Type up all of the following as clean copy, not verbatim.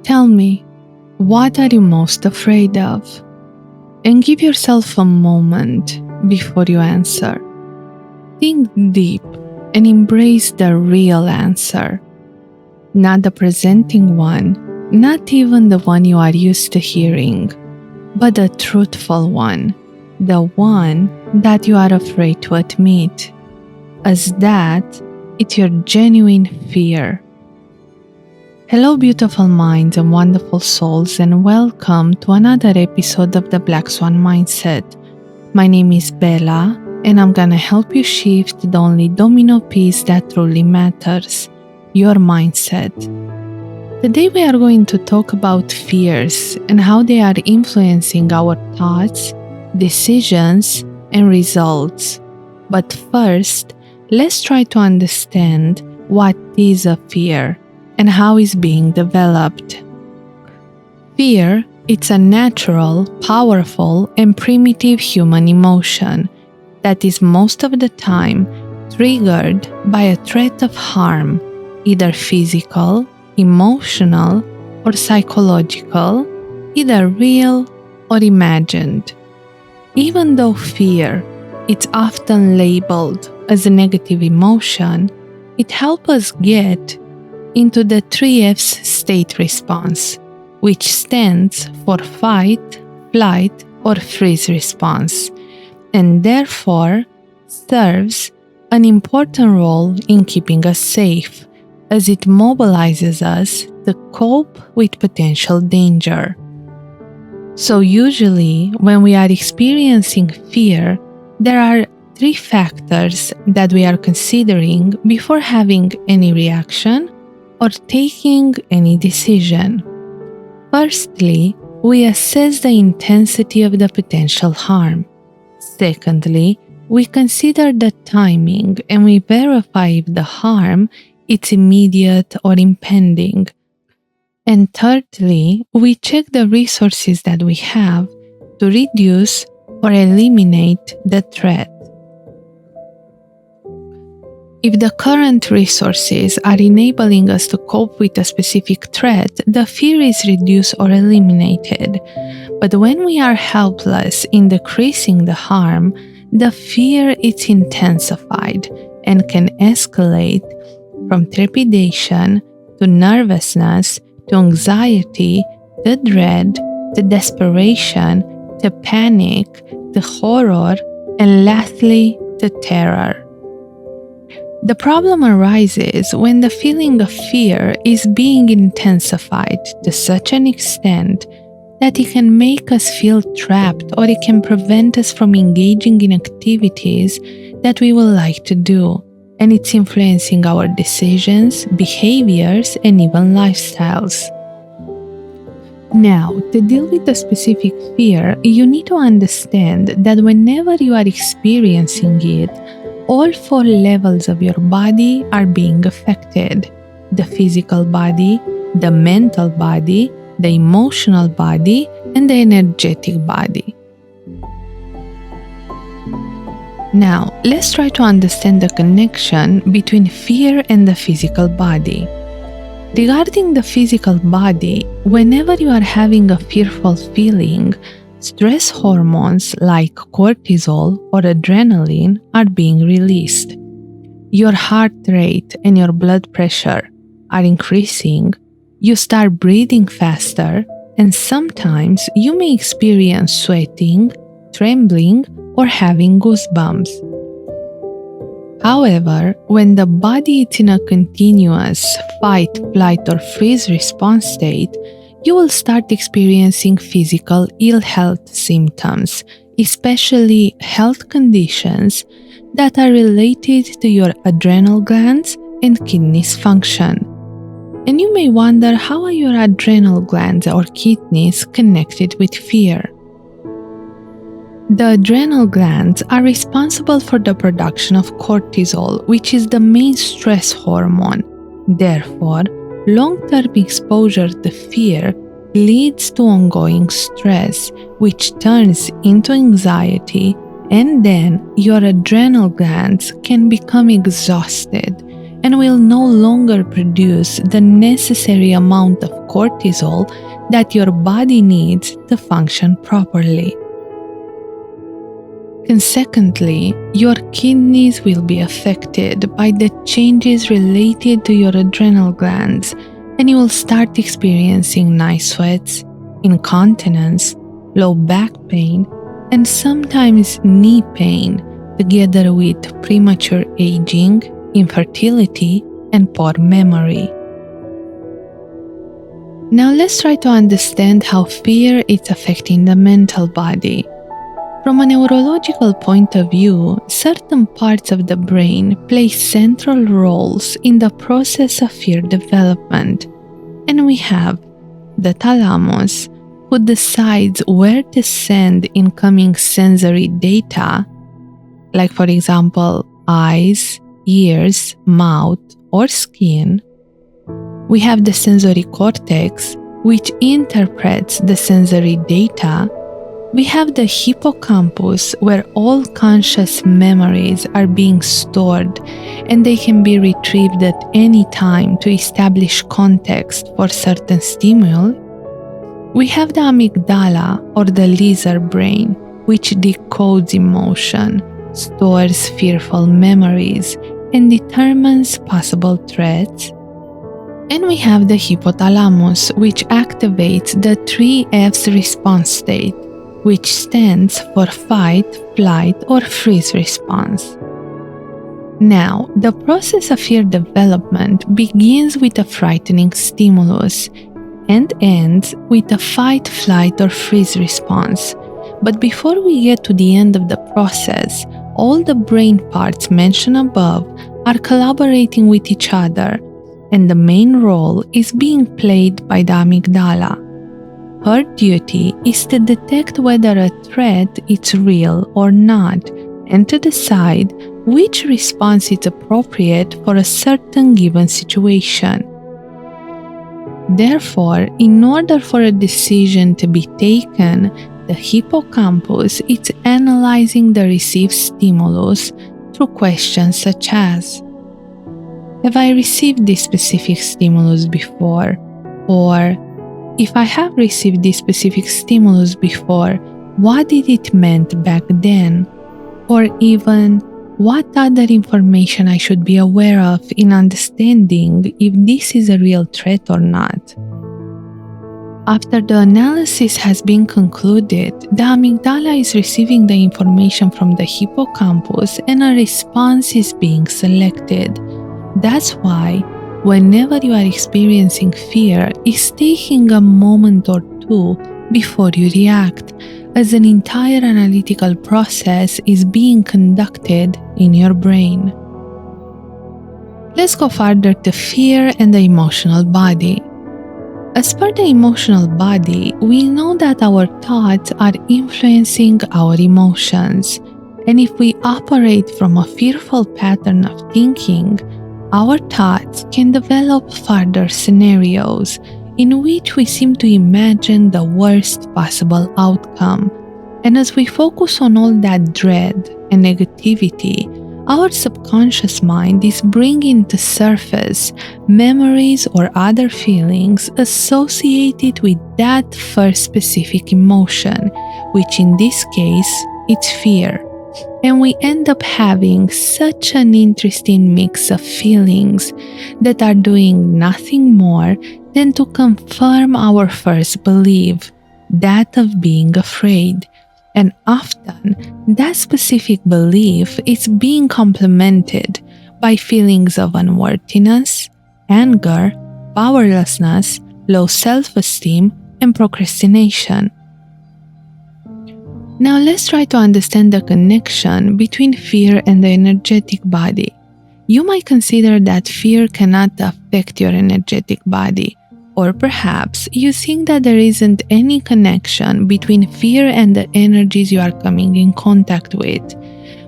Tell me, what are you most afraid of? And give yourself a moment before you answer. Think deep and embrace the real answer. Not the presenting one, not even the one you are used to hearing, but the truthful one, the one that you are afraid to admit, as that it's your genuine fear. Hello, beautiful minds and wonderful souls, and welcome to another episode of the Black Swan Mindset. My name is Bella, and I'm gonna help you shift the only domino piece that truly matters, your mindset. Today we are going to talk about fears and how they are influencing our thoughts, decisions, and results. But first, let's try to understand what is a fear and how it's being developed. Fear, it's a natural, powerful, and primitive human emotion that is most of the time triggered by a threat of harm, either physical, emotional, or psychological, either real or imagined. Even though fear is often labeled as a negative emotion, it helps us get into the 3F's state response, which stands for fight, flight, or freeze response, and therefore serves an important role in keeping us safe, as it mobilizes us to cope with potential danger. So usually, when we are experiencing fear, there are 3 factors that we are considering before having any reaction or taking any decision. Firstly, we assess the intensity of the potential harm. Secondly, we consider the timing and we verify if the harm is immediate or impending. And thirdly, we check the resources that we have to reduce or eliminate the threat. If the current resources are enabling us to cope with a specific threat, the fear is reduced or eliminated. But when we are helpless in decreasing the harm, the fear is intensified and can escalate from trepidation to nervousness to anxiety to dread to desperation to panic to horror and lastly to terror. The problem arises when the feeling of fear is being intensified to such an extent that it can make us feel trapped or it can prevent us from engaging in activities that we would like to do, and it's influencing our decisions, behaviors, and even lifestyles. Now, to deal with the specific fear, you need to understand that whenever you are experiencing it, all 4 levels of your body are being affected: the physical body, the mental body, the emotional body, and the energetic body. Now, let's try to understand the connection between fear and the physical body. Regarding the physical body, whenever you are having a fearful feeling, stress hormones like cortisol or adrenaline are being released. Your heart rate and your blood pressure are increasing, you start breathing faster, and sometimes you may experience sweating, trembling, or having goosebumps. However, when the body is in a continuous fight, flight, or freeze response state, you will start experiencing physical ill health symptoms, especially health conditions that are related to your adrenal glands and kidneys function. And you may wonder, how are your adrenal glands or kidneys connected with fear? The adrenal glands are responsible for the production of cortisol, which is the main stress hormone. Therefore, long-term exposure to fear leads to ongoing stress, which turns into anxiety, and then your adrenal glands can become exhausted, and will no longer produce the necessary amount of cortisol that your body needs to function properly. Consequently, your kidneys will be affected by the changes related to your adrenal glands, and you will start experiencing night sweats, incontinence, low back pain, and sometimes knee pain, together with premature aging, infertility, and poor memory. Now let's try to understand how fear is affecting the mental body. From a neurological point of view, certain parts of the brain play central roles in the process of fear development, and we have the thalamus, who decides where to send incoming sensory data, like for example, eyes, ears, mouth, or skin. We have the sensory cortex, which interprets the sensory data. We have the hippocampus, where all conscious memories are being stored and they can be retrieved at any time to establish context for certain stimuli. We have the amygdala, or the lizard brain, which decodes emotion, stores fearful memories, and determines possible threats. And we have the hypothalamus, which activates the 3F's response state, which stands for fight, flight, or freeze response. Now, the process of fear development begins with a frightening stimulus and ends with a fight, flight, or freeze response. But before we get to the end of the process, all the brain parts mentioned above are collaborating with each other, and the main role is being played by the amygdala. Her duty is to detect whether a threat is real or not, and to decide which response is appropriate for a certain given situation. Therefore, in order for a decision to be taken, the hippocampus is analyzing the received stimulus through questions such as, have I received this specific stimulus before? Or, if I have received this specific stimulus before, what did it meant back then? Or even, what other information I should be aware of in understanding if this is a real threat or not? After the analysis has been concluded, the amygdala is receiving the information from the hippocampus and a response is being selected. That's why, whenever you are experiencing fear, it's taking a moment or two before you react, as an entire analytical process is being conducted in your brain. Let's go further to fear and the emotional body. As per the emotional body, we know that our thoughts are influencing our emotions, and if we operate from a fearful pattern of thinking, our thoughts can develop further scenarios in which we seem to imagine the worst possible outcome. And as we focus on all that dread and negativity, our subconscious mind is bringing to surface memories or other feelings associated with that first specific emotion, which in this case, it's fear. And we end up having such an interesting mix of feelings that are doing nothing more than to confirm our first belief, that of being afraid. And often, that specific belief is being complemented by feelings of unworthiness, anger, powerlessness, low self-esteem, and procrastination. Now let's try to understand the connection between fear and the energetic body. You might consider that fear cannot affect your energetic body, or perhaps you think that there isn't any connection between fear and the energies you are coming in contact with.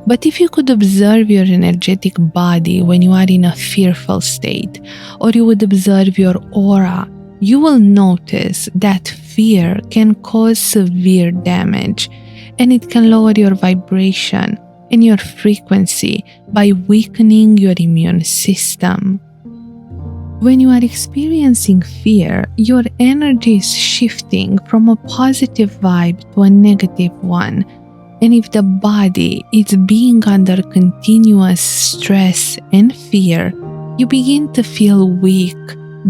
But if you could observe your energetic body when you are in a fearful state, or you would observe your aura, you will notice that fear can cause severe damage, and it can lower your vibration, and your frequency by weakening your immune system. When you are experiencing fear, your energy is shifting from a positive vibe to a negative one. And if the body is being under continuous stress and fear, you begin to feel weak,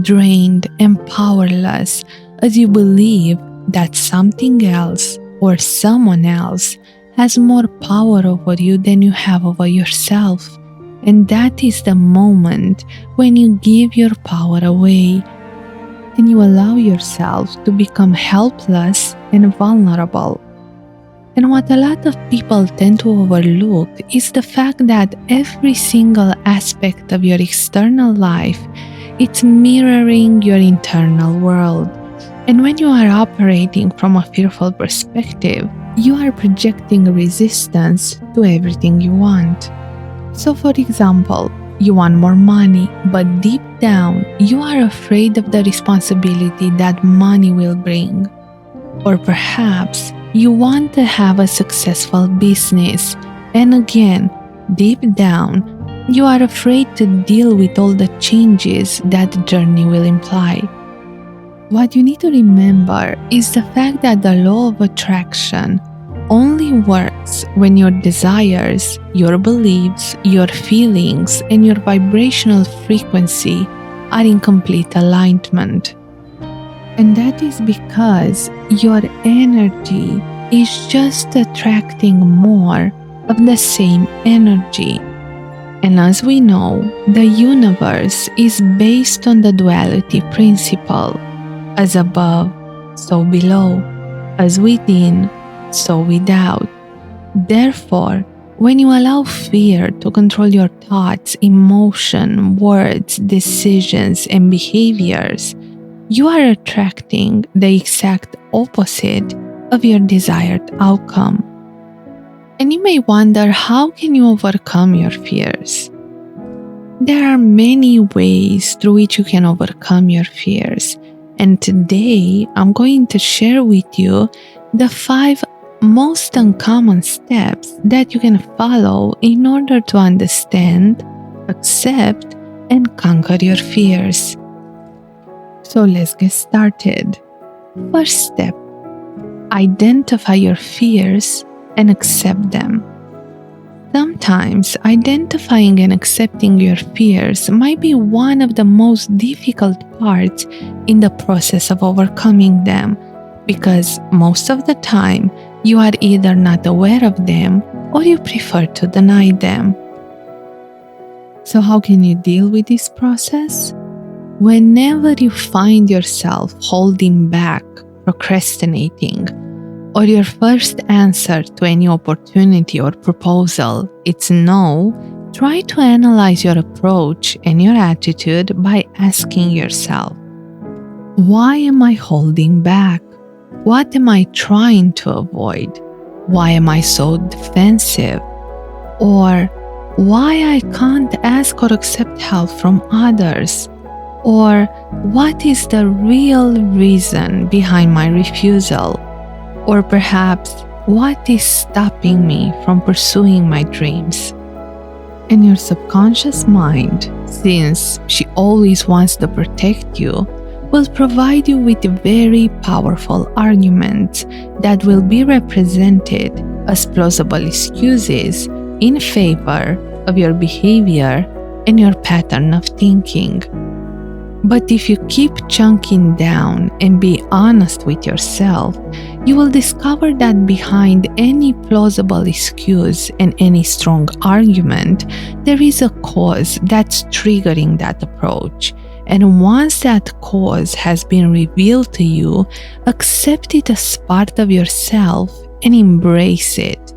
drained, and powerless as you believe that something else or someone else has more power over you than you have over yourself. And that is the moment when you give your power away and you allow yourself to become helpless and vulnerable. And what a lot of people tend to overlook is the fact that every single aspect of your external life, it's mirroring your internal world. And when you are operating from a fearful perspective, you are projecting resistance to everything you want. So for example, you want more money, but deep down, you are afraid of the responsibility that money will bring. Or perhaps you want to have a successful business, and again, deep down, you are afraid to deal with all the changes that the journey will imply. What you need to remember is the fact that the law of attraction only works when your desires, your beliefs, your feelings, and your vibrational frequency are in complete alignment. And that is because your energy is just attracting more of the same energy. And as we know, the universe is based on the duality principle. As above, so below. As within, so without. Therefore, when you allow fear to control your thoughts, emotion, words, decisions, and behaviors, you are attracting the exact opposite of your desired outcome. And you may wonder, how can you overcome your fears? There are many ways through which you can overcome your fears. And today, I'm going to share with you the 5 most uncommon steps that you can follow in order to understand, accept, and conquer your fears. So let's get started. First step, identify your fears and accept them. Sometimes identifying and accepting your fears might be one of the most difficult parts in the process of overcoming them, because most of the time you are either not aware of them or you prefer to deny them. So how can you deal with this process? Whenever you find yourself holding back, procrastinating, or your first answer to any opportunity or proposal, it's no, try to analyze your approach and your attitude by asking yourself, why am I holding back? What am I trying to avoid? Why am I so defensive? Or why I can't ask or accept help from others? Or what is the real reason behind my refusal? Or perhaps, what is stopping me from pursuing my dreams? And your subconscious mind, since she always wants to protect you, will provide you with very powerful arguments that will be represented as plausible excuses in favor of your behavior and your pattern of thinking. But if you keep chunking down and be honest with yourself, you will discover that behind any plausible excuse and any strong argument, there is a cause that's triggering that approach. And once that cause has been revealed to you, accept it as part of yourself and embrace it.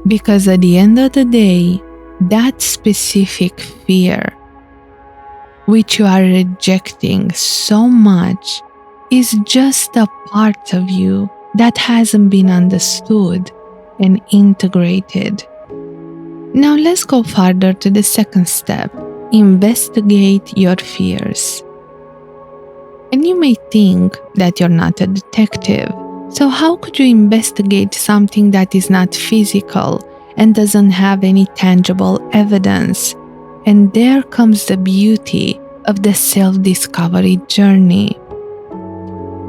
Because at the end of the day, that specific fear, which you are rejecting so much, is just a part of you that hasn't been understood and integrated. Now let's go further to the second step. Investigate your fears. And you may think that you're not a detective. So how could you investigate something that is not physical and doesn't have any tangible evidence. And there comes the beauty of the self-discovery journey.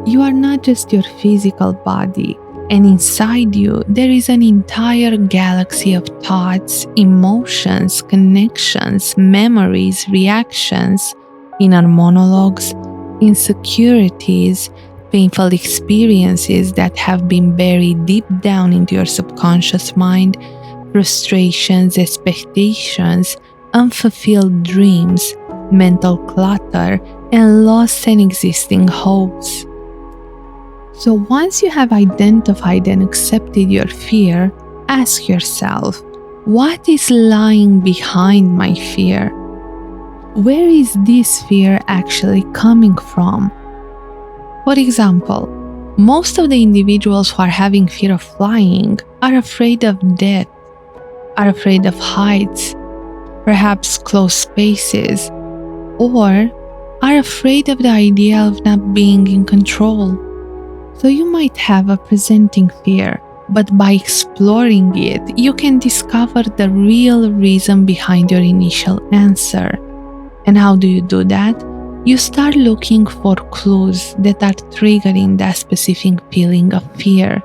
You are not just your physical body, and inside you there is an entire galaxy of thoughts, emotions, connections, memories, reactions, inner monologues, insecurities, painful experiences that have been buried deep down into your subconscious mind, frustrations, expectations, unfulfilled dreams, mental clutter, and lost and existing hopes. So once you have identified and accepted your fear, ask yourself, what is lying behind my fear? Where is this fear actually coming from? For example, most of the individuals who are having fear of flying are afraid of death, are afraid of heights, perhaps closed spaces, or are afraid of the idea of not being in control. So you might have a presenting fear, but by exploring it, you can discover the real reason behind your initial answer. And how do you do that? You start looking for clues that are triggering that specific feeling of fear,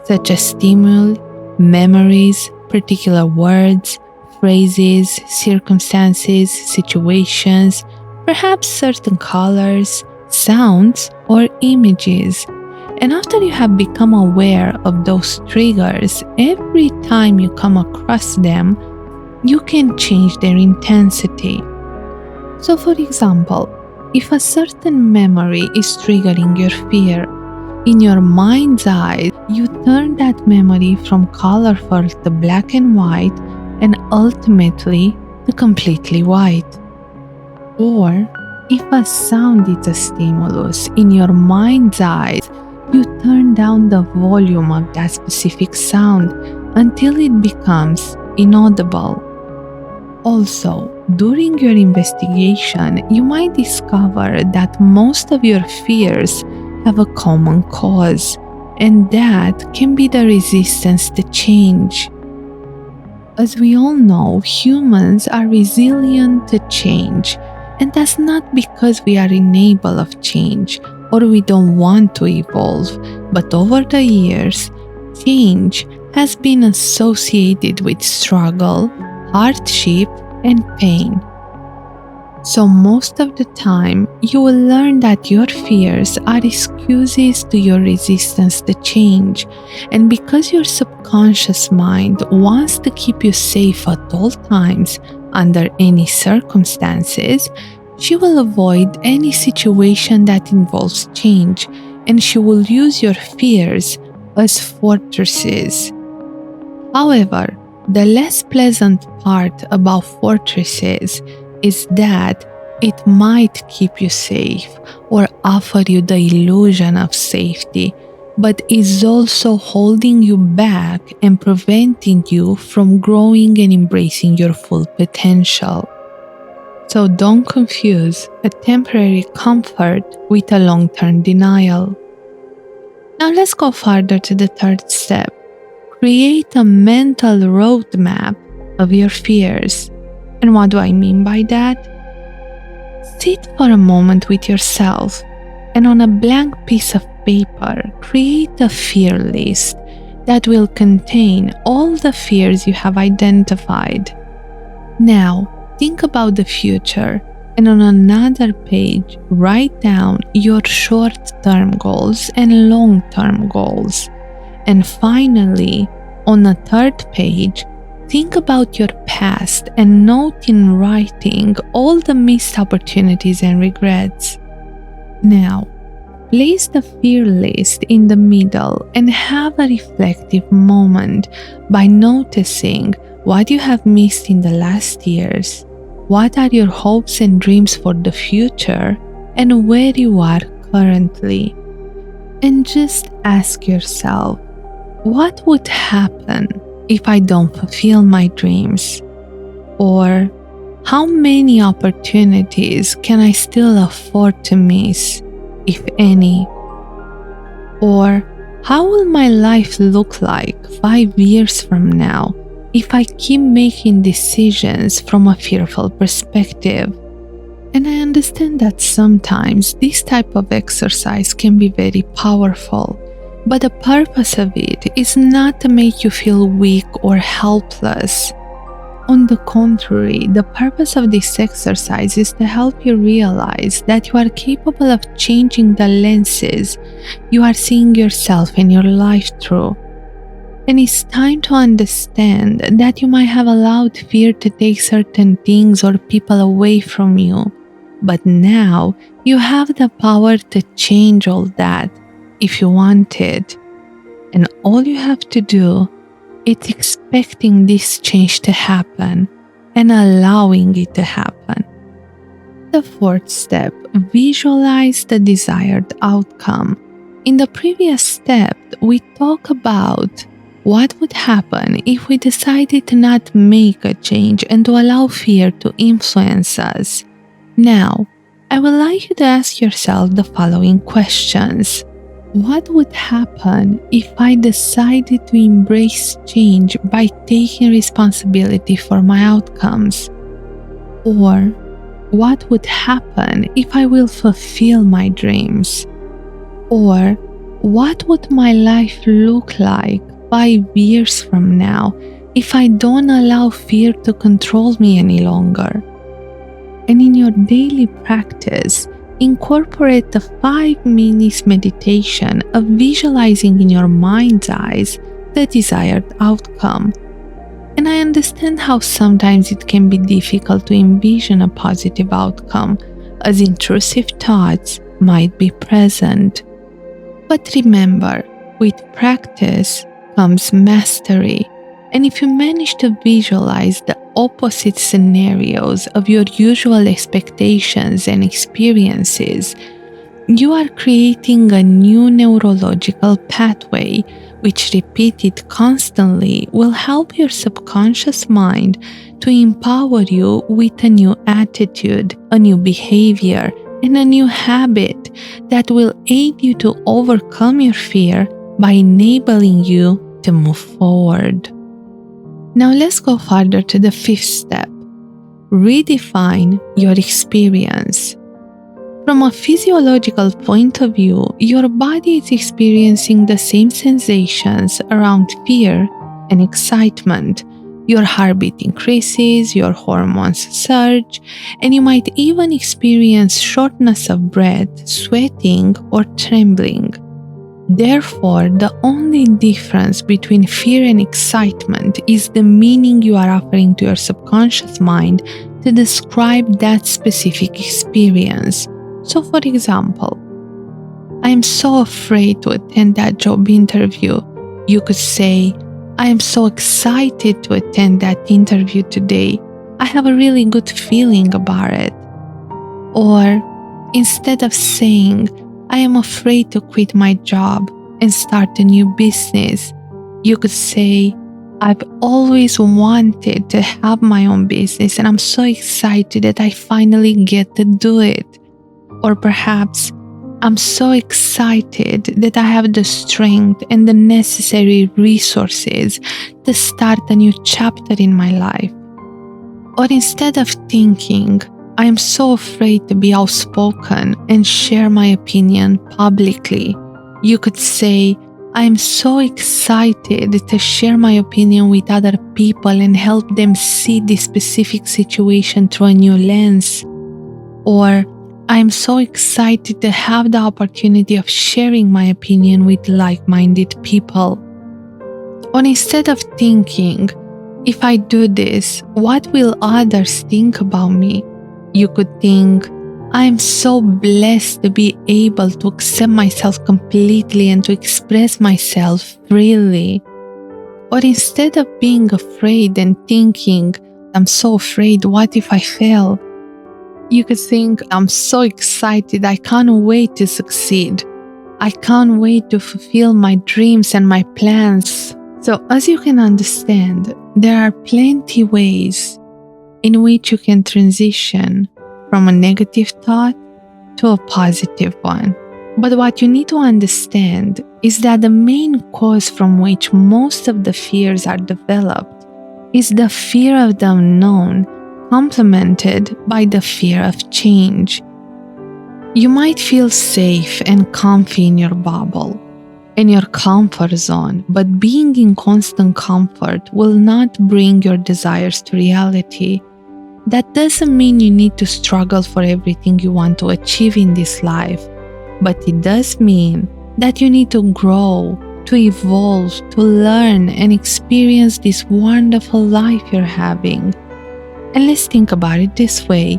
such as stimuli, memories, particular words, phrases, circumstances, situations, perhaps certain colors, sounds, or images. And after you have become aware of those triggers, every time you come across them, you can change their intensity. So for example, if a certain memory is triggering your fear, in your mind's eye, you turn that memory from colorful to black and white, and ultimately to completely white. Or if a sound is a stimulus, in your mind's eye, you turn down the volume of that specific sound until it becomes inaudible. Also, during your investigation, you might discover that most of your fears have a common cause, and that can be the resistance to change. As we all know, humans are resilient to change, and that's not because we are unable of change or we don't want to evolve, but over the years, change has been associated with struggle, hardship, and pain. So most of the time, you will learn that your fears are excuses to your resistance to change, and because your subconscious mind wants to keep you safe at all times under any circumstances, she will avoid any situation that involves change, and she will use your fears as fortresses. However, the less pleasant part about fortresses is that it might keep you safe or offer you the illusion of safety, but is also holding you back and preventing you from growing and embracing your full potential. So don't confuse a temporary comfort with a long-term denial. Now let's go further to the third step. Create a mental roadmap of your fears. And what do I mean by that? Sit for a moment with yourself and on a blank piece of paper, create a fear list that will contain all the fears you have identified. Now, think about the future, and on another page, write down your short-term goals and long-term goals. And finally, on a third page, think about your past and note in writing all the missed opportunities and regrets. Now, place the fear list in the middle and have a reflective moment by noticing what you have missed in the last years, what are your hopes and dreams for the future, and where you are currently. And just ask yourself, what would happen if I don't fulfill my dreams? Or how many opportunities can I still afford to miss, if any? Or how will my life look like 5 years from now if I keep making decisions from a fearful perspective? And I understand that sometimes this type of exercise can be very powerful, but the purpose of it is not to make you feel weak or helpless. On the contrary, the purpose of this exercise is to help you realize that you are capable of changing the lenses you are seeing yourself and your life through. And it's time to understand that you might have allowed fear to take certain things or people away from you. But now you have the power to change all that if you want it. And all you have to do is expecting this change to happen and allowing it to happen. The fourth step, visualize the desired outcome. In the previous step, we talked about what would happen if we decided to not make a change and to allow fear to influence us. Now, I would like you to ask yourself the following questions. What would happen if I decided to embrace change by taking responsibility for my outcomes? Or what would happen if I will fulfill my dreams? Or what would my life look like 5 years from now if I don't allow fear to control me any longer? And in your daily practice, incorporate the 5 minutes meditation of visualizing in your mind's eyes the desired outcome. And I understand how sometimes it can be difficult to envision a positive outcome, as intrusive thoughts might be present. But remember, with practice comes mastery. And if you manage to visualize the opposite scenarios of your usual expectations and experiences, you are creating a new neurological pathway which, repeated constantly, will help your subconscious mind to empower you with a new attitude, a new behavior, and a new habit that will aid you to overcome your fear by enabling you to move forward. Now let's go further to the fifth step. Redefine your experience. From a physiological point of view, your body is experiencing the same sensations around fear and excitement. Your heartbeat increases, your hormones surge, and you might even experience shortness of breath, sweating, or trembling. Therefore, the only difference between fear and excitement is the meaning you are offering to your subconscious mind to describe that specific experience. So, for example, I am so afraid to attend that job interview. You could say, I am so excited to attend that interview today. I have a really good feeling about it. Or, instead of saying, I am afraid to quit my job and start a new business, you could say, I've always wanted to have my own business and I'm so excited that I finally get to do it. Or perhaps, I'm so excited that I have the strength and the necessary resources to start a new chapter in my life. Or instead of thinking, I am so afraid to be outspoken and share my opinion publicly, you could say, I am so excited to share my opinion with other people and help them see this specific situation through a new lens. Or, I am so excited to have the opportunity of sharing my opinion with like-minded people. Or instead of thinking, if I do this, what will others think about me? You could think, I am so blessed to be able to accept myself completely and to express myself freely. Or instead of being afraid and thinking, I'm so afraid, what if I fail? You could think, I'm so excited, I can't wait to succeed. I can't wait to fulfill my dreams and my plans. So as you can understand, there are plenty ways in which you can transition from a negative thought to a positive one. But what you need to understand is that the main cause from which most of the fears are developed is the fear of the unknown, complemented by the fear of change. You might feel safe and comfy in your bubble, in your comfort zone, but being in constant comfort will not bring your desires to reality. That doesn't mean you need to struggle for everything you want to achieve in this life, but it does mean that you need to grow, to evolve, to learn and experience this wonderful life you're having. And let's think about it this way.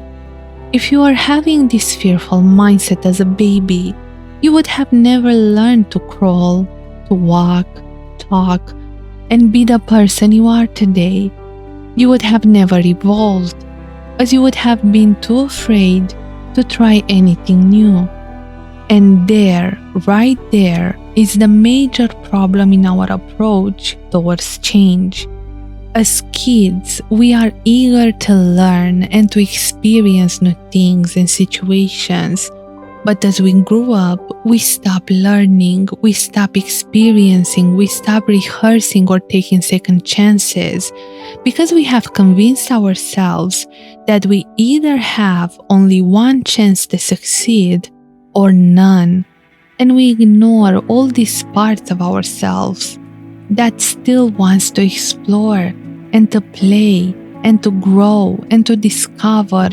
If you are having this fearful mindset as a baby, you would have never learned to crawl, to walk, talk, and be the person you are today. You would have never evolved, as you would have been too afraid to try anything new. And there, right there, is the major problem in our approach towards change. As kids, we are eager to learn and to experience new things and situations. But as we grow up, we stop learning, we stop experiencing, we stop rehearsing or taking second chances because we have convinced ourselves that we either have only one chance to succeed or none. And we ignore all these parts of ourselves that still wants to explore and to play and to grow and to discover.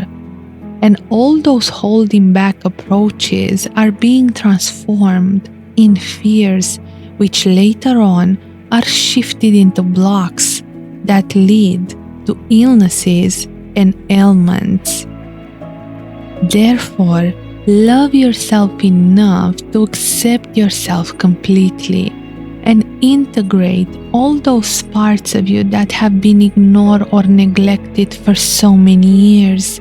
And all those holding back approaches are being transformed in fears, which later on are shifted into blocks that lead to illnesses and ailments. Therefore, love yourself enough to accept yourself completely and integrate all those parts of you that have been ignored or neglected for so many years.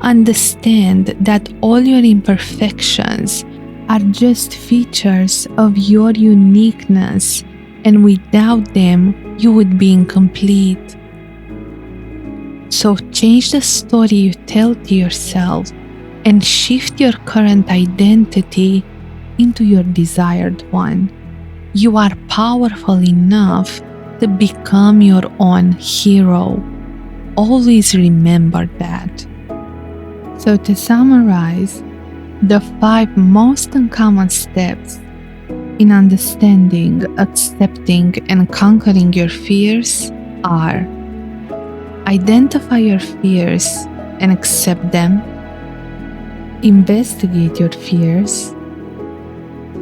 Understand that all your imperfections are just features of your uniqueness, and without them, you would be incomplete. So change the story you tell to yourself and shift your current identity into your desired one. You are powerful enough to become your own hero. Always remember that. So to summarize, the 5 most uncommon steps in understanding, accepting, and conquering your fears are: identify your fears and accept them, investigate your fears,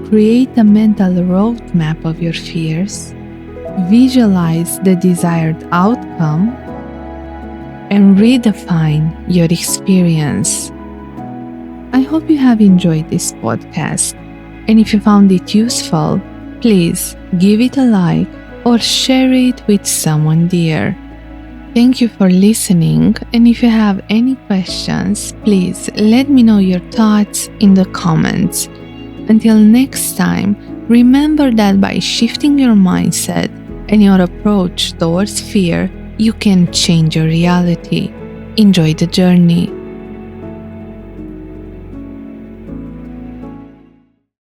create a mental roadmap of your fears, visualize the desired outcome, and redefine your experience. I hope you have enjoyed this podcast, and if you found it useful, please give it a like or share it with someone dear. Thank you for listening, and if you have any questions, please let me know your thoughts in the comments. Until next time, remember that by shifting your mindset and your approach towards fear, you can change your reality. Enjoy the journey.